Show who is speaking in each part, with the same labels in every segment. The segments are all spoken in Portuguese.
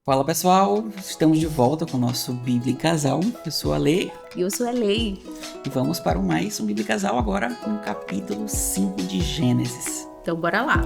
Speaker 1: Fala pessoal, estamos de volta com o nosso Bíblia em Casal. Eu sou a Lê
Speaker 2: E eu sou a Lei.
Speaker 1: e vamos para mais um Bíblia em Casal agora no capítulo 5 de Gênesis.
Speaker 2: Então bora lá.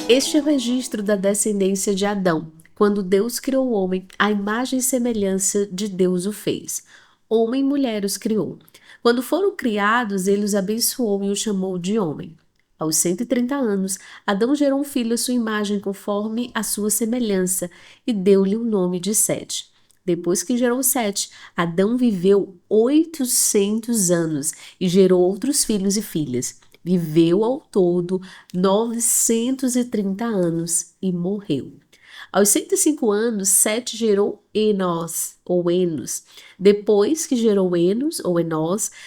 Speaker 2: Este é o registro da descendência de Adão. Quando Deus criou o homem, à imagem e semelhança de Deus o fez. Homem e mulher os criou. Quando foram criados, ele os abençoou e os chamou de homem. Aos 130 anos, Adão gerou um filho à sua imagem conforme a sua semelhança e deu-lhe o nome de Sete. Depois que gerou Sete, Adão viveu 800 anos e gerou outros filhos e filhas. Viveu ao todo 930 anos e morreu. Aos 105 anos, Sete gerou Enos. Depois que gerou Enos,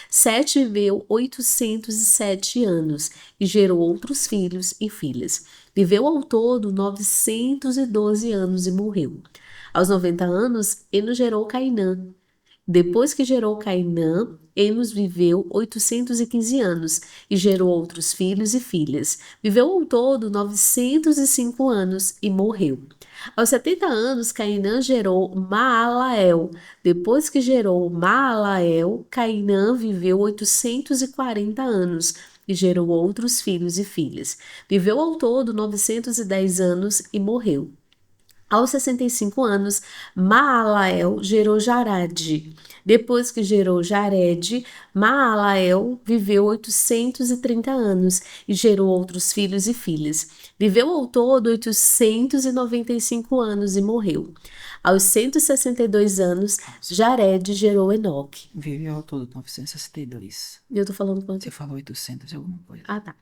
Speaker 2: Sete viveu 807 anos e gerou outros filhos e filhas. Viveu ao todo 912 anos e morreu. Aos 90 anos, Enos gerou Cainã. Depois que gerou Cainã, Enos viveu 815 anos e gerou outros filhos e filhas. Viveu ao todo 905 anos e morreu. Aos 70 anos, Cainã gerou Maalael. Depois que gerou Maalael, Cainã viveu 840 anos e gerou outros filhos e filhas. Viveu ao todo 910 anos e morreu. Aos 65 anos, Maalael gerou Jarede. Depois que gerou Jarede, Maalael viveu 830 anos e gerou outros filhos e filhas. Viveu ao todo 895 anos e morreu. Aos 162 anos, Jarede gerou Enoque.
Speaker 1: Viveu ao todo 962.
Speaker 2: Eu tô falando quanto?
Speaker 1: Você falou 800 e alguma coisa.
Speaker 2: Ah, tá.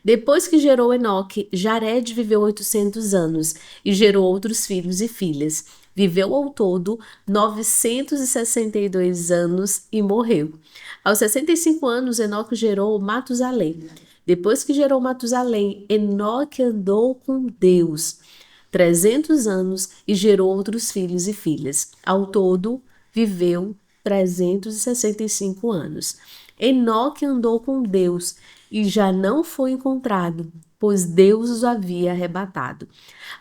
Speaker 2: Depois que gerou Enoque, Jared viveu 800 anos e gerou outros filhos e filhas. Viveu ao todo 962 anos e morreu. Aos 65 anos, Enoque gerou Matusalém. Depois que gerou Matusalém, Enoque andou com Deus 300 anos e gerou outros filhos e filhas. Ao todo, viveu 365 anos. Enoque andou com Deus e já não foi encontrado, pois Deus os havia arrebatado.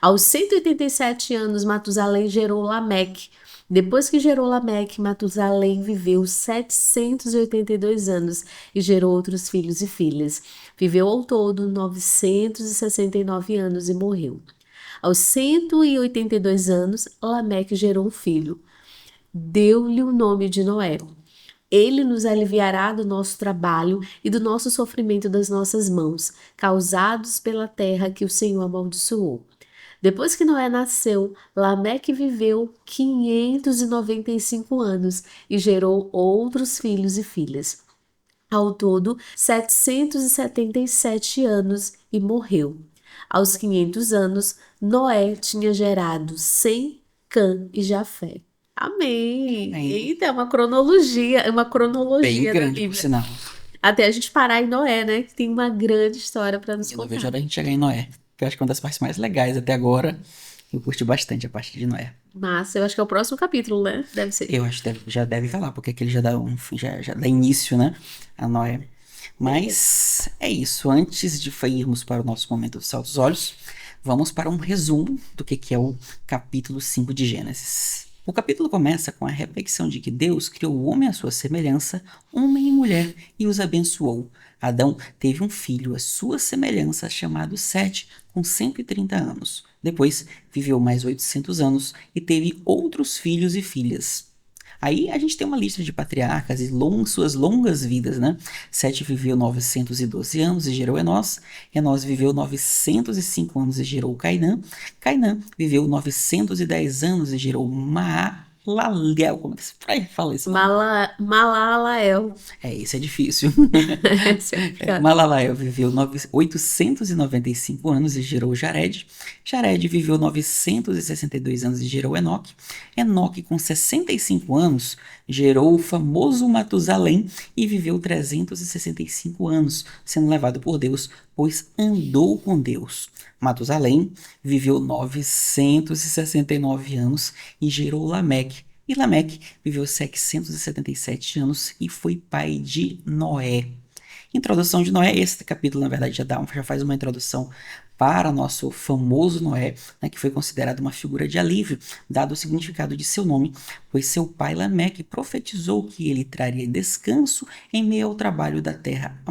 Speaker 2: Aos 187 anos, Matusalém gerou Lameque. Depois que gerou Lameque, Matusalém viveu 782 anos e gerou outros filhos e filhas. Viveu ao todo 969 anos e morreu. Aos 182 anos, Lameque gerou um filho. Deu-lhe o nome de Noé. Ele nos aliviará do nosso trabalho e do nosso sofrimento das nossas mãos, causados pela terra que o Senhor amaldiçoou. Depois que Noé nasceu, Lameque viveu 595 anos e gerou outros filhos e filhas. Ao todo, 777 anos e morreu. Aos 500 anos, Noé tinha gerado Sem, Cã e Jafé. Amém!
Speaker 1: Amém.
Speaker 2: Eita, é uma cronologia
Speaker 1: Bem
Speaker 2: da
Speaker 1: grande, por
Speaker 2: Bíblia.
Speaker 1: sinal.
Speaker 2: Até a gente parar em Noé, né? Que tem uma grande história para nos
Speaker 1: Eu não vejo a
Speaker 2: contar.
Speaker 1: hora da gente chegar em Noé, que eu acho que é uma das partes mais legais até agora. Eu curti bastante a parte de Noé.
Speaker 2: Massa, eu acho que é o próximo capítulo, né? Deve ser.
Speaker 1: Eu acho que já deve falar, porque aquele já dá, já dá início, né, a Noé. Mas é isso. Antes de irmos para o nosso momento de saltos olhos, vamos para um resumo do que é o capítulo 5 de Gênesis. O capítulo começa com a reflexão de que Deus criou o homem à sua semelhança, homem e mulher, e os abençoou. Adão teve um filho à sua semelhança, chamado Sete, com 130 anos. Depois, viveu mais 800 anos e teve outros filhos e filhas. Aí a gente tem uma lista de patriarcas e suas longas vidas, né? Sete viveu 912 anos e gerou Enós. Enós viveu 905 anos e gerou Cainã. Cainã viveu 910 anos e gerou Maalalel. Como é que se fala isso?
Speaker 2: Malalael.
Speaker 1: Isso é difícil.
Speaker 2: Esse é complicado.
Speaker 1: Malalael viveu 895 anos e gerou Jared. Jared viveu 962 anos e gerou Enoque. Enoque, com 65 anos, gerou o famoso Matusalém e viveu 365 anos, sendo levado por Deus, pois andou com Deus. Matusalém viveu 969 anos e gerou Lameque. E Lameque viveu 777 anos e foi pai de Noé. Introdução de Noé. Esse capítulo, na verdade, já faz uma introdução para nosso famoso Noé, né, que foi considerado uma figura de alívio, dado o significado de seu nome, pois seu pai Lameque profetizou que ele traria descanso em meio ao trabalho da terra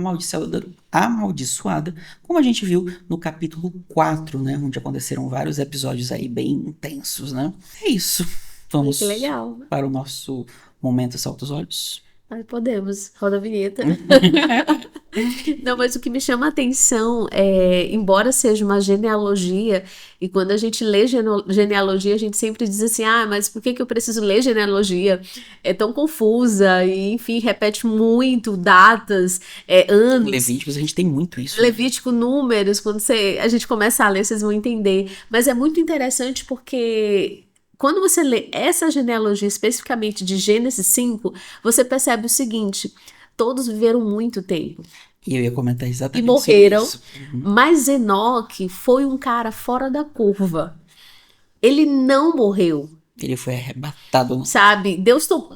Speaker 1: amaldiçoada, como a gente viu no capítulo 4, né, onde aconteceram vários episódios aí bem intensos, né? É isso. Vamos
Speaker 2: Que legal.
Speaker 1: para o nosso momento Salta os Olhos.
Speaker 2: Ai, podemos. Roda a vinheta. Não, mas o que me chama a atenção é, embora seja uma genealogia, e quando a gente lê genealogia, a gente sempre diz assim, ah, mas por que eu preciso ler genealogia? É tão confusa, e enfim, repete muito datas, anos.
Speaker 1: Levíticos, a gente tem muito isso.
Speaker 2: Levítico, números, quando a gente começa a ler, vocês vão entender. Mas é muito interessante porque quando você lê essa genealogia especificamente de Gênesis 5, você percebe o seguinte: todos viveram muito tempo.
Speaker 1: E eu ia comentar
Speaker 2: E
Speaker 1: exatamente
Speaker 2: morreram,
Speaker 1: sobre isso.
Speaker 2: mas Enoque foi um cara fora da curva. Ele não morreu,
Speaker 1: Ele foi arrebatado.
Speaker 2: sabe?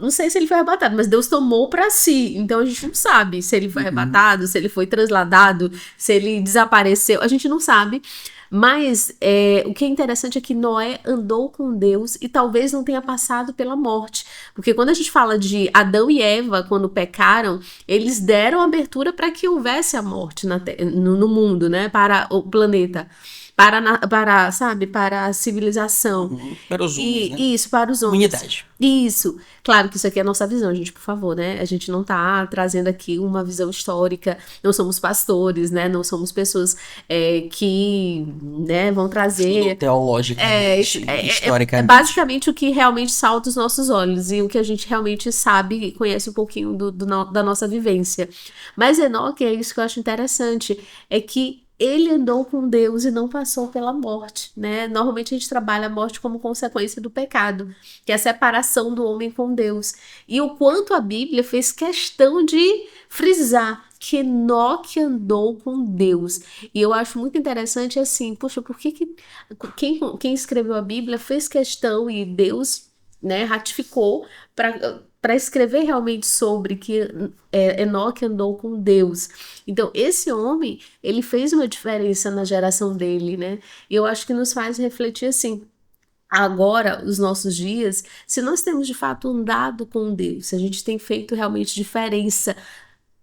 Speaker 2: Não sei se ele foi arrebatado, mas Deus tomou pra si. Então a gente não sabe se ele foi arrebatado, se ele foi trasladado, se ele desapareceu. A gente não sabe. Mas o que é interessante é que Noé andou com Deus e talvez não tenha passado pela morte. Porque quando a gente fala de Adão e Eva, quando pecaram, eles deram abertura para que houvesse a morte no mundo, né? Para o planeta. Para a civilização.
Speaker 1: Para os homens, né?
Speaker 2: Isso, para os homens.
Speaker 1: Humanidade.
Speaker 2: Isso. Claro que isso aqui é a nossa visão, gente, por favor, né? A gente não tá trazendo aqui uma visão histórica, não somos pastores, né? Não somos pessoas que, né, vão trazer...
Speaker 1: Teologicamente, historicamente.
Speaker 2: É basicamente o que realmente salta os nossos olhos e o que a gente realmente sabe e conhece um pouquinho da nossa vivência. Mas Enoque, é isso que eu acho interessante, é que ele andou com Deus e não passou pela morte, né? Normalmente a gente trabalha a morte como consequência do pecado, que é a separação do homem com Deus. E o quanto a Bíblia fez questão de frisar que Enoque andou com Deus. E eu acho muito interessante assim, poxa, por que quem escreveu a Bíblia fez questão e Deus, né, ratificou para escrever realmente sobre que Enoque andou com Deus. Então, esse homem, ele fez uma diferença na geração dele, né? E eu acho que nos faz refletir assim, agora, os nossos dias, se nós temos de fato andado com Deus, se a gente tem feito realmente diferença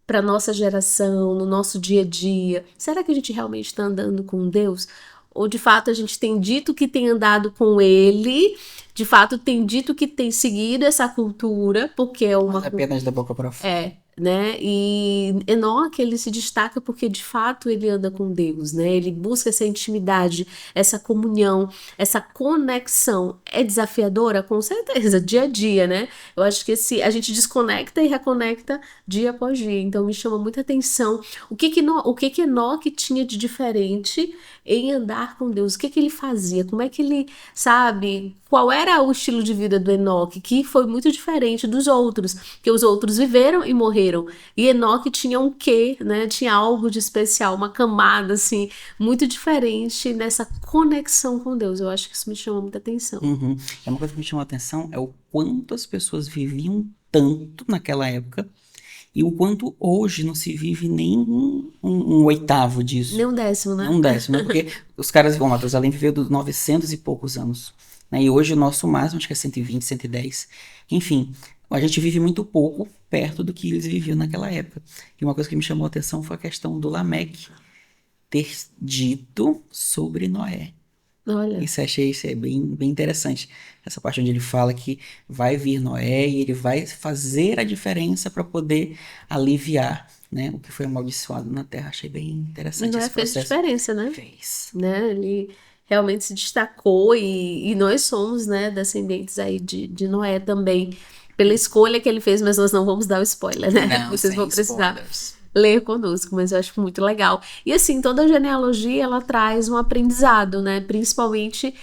Speaker 2: para nossa geração, no nosso dia a dia, será que a gente realmente está andando com Deus? Ou de fato a gente tem dito que tem andado com Ele, de fato tem dito que tem seguido essa cultura, porque é uma...
Speaker 1: Mas apenas da boca para fora.
Speaker 2: Né? E Enoque, ele se destaca porque de fato ele anda com Deus, né? Ele busca essa intimidade, essa comunhão, essa conexão. É desafiadora? Com certeza, dia a dia, né? Eu acho que a gente desconecta e reconecta dia após dia. Então me chama muita atenção o que Enoque tinha de diferente em andar com Deus. O que ele fazia? Como é que ele, sabe? Qual era o estilo de vida do Enoque? Que foi muito diferente dos outros, que os outros viveram e morreram. E Enoque tinha um quê, né? Tinha algo de especial, uma camada, assim, muito diferente nessa conexão com Deus. Eu acho que isso me chama muita atenção.
Speaker 1: É uma coisa que me chama a atenção, é o quanto as pessoas viviam tanto naquela época e o quanto hoje não se vive nem um oitavo disso.
Speaker 2: Nem um décimo, né?
Speaker 1: Nem um décimo, né? Porque os caras, bom, Matusalém viveu dos 900 e poucos anos, né? E hoje o nosso máximo acho que é 120, 110. Enfim, a gente vive muito pouco perto do que eles viviam naquela época. E uma coisa que me chamou a atenção foi a questão do Lameque ter dito sobre Noé.
Speaker 2: Olha.
Speaker 1: Isso achei bem interessante. Essa parte onde ele fala que vai vir Noé e ele vai fazer a diferença para poder aliviar, né, o que foi amaldiçoado na terra. Achei bem interessante
Speaker 2: Noé
Speaker 1: esse
Speaker 2: fez
Speaker 1: processo.
Speaker 2: diferença, né?
Speaker 1: Fez.
Speaker 2: Né? Ele realmente se destacou e nós somos, né, descendentes aí de Noé também, pela escolha que ele fez, mas nós não vamos dar o spoiler, né?
Speaker 1: Não,
Speaker 2: Vocês vão precisar
Speaker 1: spoilers.
Speaker 2: ler conosco, mas eu acho muito legal. E assim, toda a genealogia, ela traz um aprendizado, né? Principalmente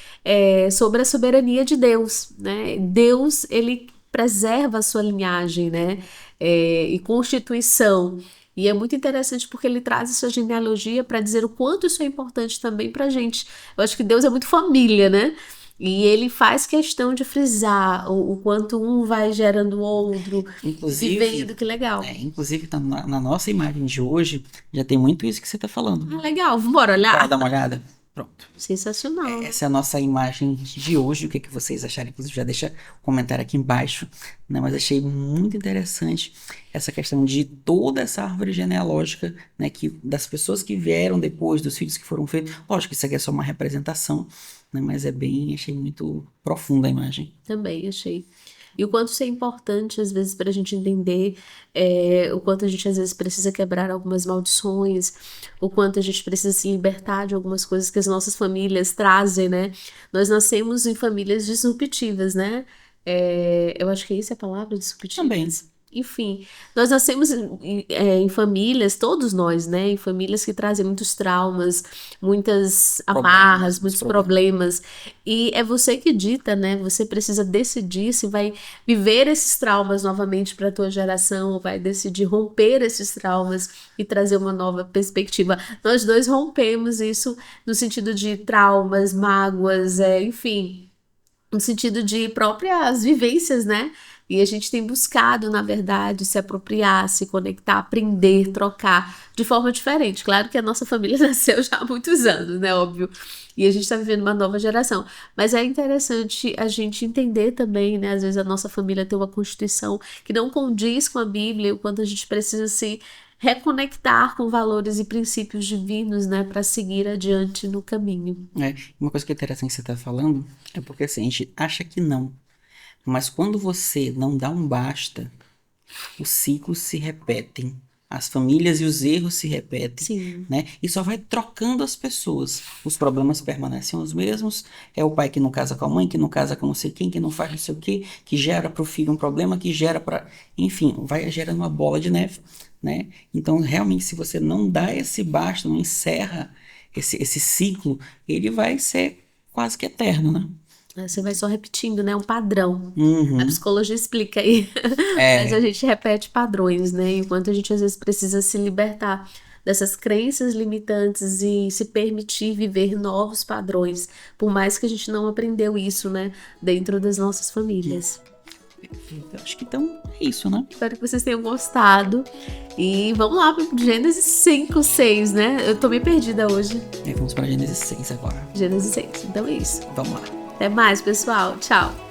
Speaker 2: sobre a soberania de Deus, né? Deus, ele preserva a sua linhagem, né? E constituição. E é muito interessante porque ele traz essa genealogia para dizer o quanto isso é importante também pra gente. Eu acho que Deus é muito família, né? E ele faz questão de frisar o quanto um vai gerando o outro,
Speaker 1: Inclusive,
Speaker 2: vivendo, que legal.
Speaker 1: inclusive na nossa imagem de hoje, já tem muito isso que você tá falando.
Speaker 2: Ah, legal, bora
Speaker 1: Bora
Speaker 2: olhar.
Speaker 1: dar uma olhada? Pronto.
Speaker 2: Sensacional.
Speaker 1: Essa é a nossa imagem de hoje. O que vocês acharam? Inclusive, já deixa um comentário aqui embaixo, né? Mas achei muito interessante essa questão de toda essa árvore genealógica, né? Das pessoas que vieram depois, dos filhos que foram feitos. Lógico que isso aqui é só uma representação, né? Mas achei muito profunda a imagem.
Speaker 2: Também achei. E o quanto isso é importante, às vezes, para a gente entender o quanto a gente, às vezes, precisa quebrar algumas maldições, o quanto a gente precisa se libertar de algumas coisas que as nossas famílias trazem, né? Nós nascemos em famílias disruptivas, né? Eu acho que essa é a palavra, disruptivas.
Speaker 1: Também.
Speaker 2: Enfim, nós nascemos em famílias, todos nós, né? Em famílias que trazem muitos traumas, muitas amarras, muitos problemas. E é você que dita, né? Você precisa decidir se vai viver esses traumas novamente para a tua geração, ou vai decidir romper esses traumas e trazer uma nova perspectiva. Nós dois rompemos isso no sentido de traumas, mágoas, enfim, no sentido de próprias vivências, né? E a gente tem buscado, na verdade, se apropriar, se conectar, aprender, trocar de forma diferente. Claro que a nossa família nasceu já há muitos anos, né? Óbvio. E a gente está vivendo uma nova geração. Mas é interessante a gente entender também, né? Às vezes a nossa família tem uma constituição que não condiz com a Bíblia, o quanto a gente precisa se reconectar com valores e princípios divinos, né? Para seguir adiante no caminho.
Speaker 1: Uma coisa que é interessante que você está falando é porque assim, a gente acha que não. Mas quando você não dá um basta, os ciclos se repetem. As famílias e os erros se repetem.
Speaker 2: Sim.
Speaker 1: Né? E só vai trocando as pessoas. Os problemas permanecem os mesmos. É o pai que não casa com a mãe, que não casa com não sei quem, que não faz não sei o quê, que gera para o filho um problema, que gera para... Enfim, vai gerando uma bola de neve. Né? Então, realmente, se você não dá esse basta, não encerra esse ciclo, ele vai ser quase que eterno, né?
Speaker 2: Você vai só repetindo, né? Um padrão.
Speaker 1: Uhum.
Speaker 2: A psicologia explica aí. Mas a gente repete padrões, né? Enquanto a gente às vezes precisa se libertar dessas crenças limitantes e se permitir viver novos padrões, por mais que a gente não aprendeu isso, né? Dentro das nossas famílias.
Speaker 1: Eu acho que então é isso, né?
Speaker 2: Espero que vocês tenham gostado. E vamos lá para Gênesis 5, 6, né? Eu tô meio perdida hoje.
Speaker 1: Vamos para Gênesis 6 agora.
Speaker 2: Gênesis 6. Então é isso.
Speaker 1: Vamos lá.
Speaker 2: Até mais, pessoal. Tchau.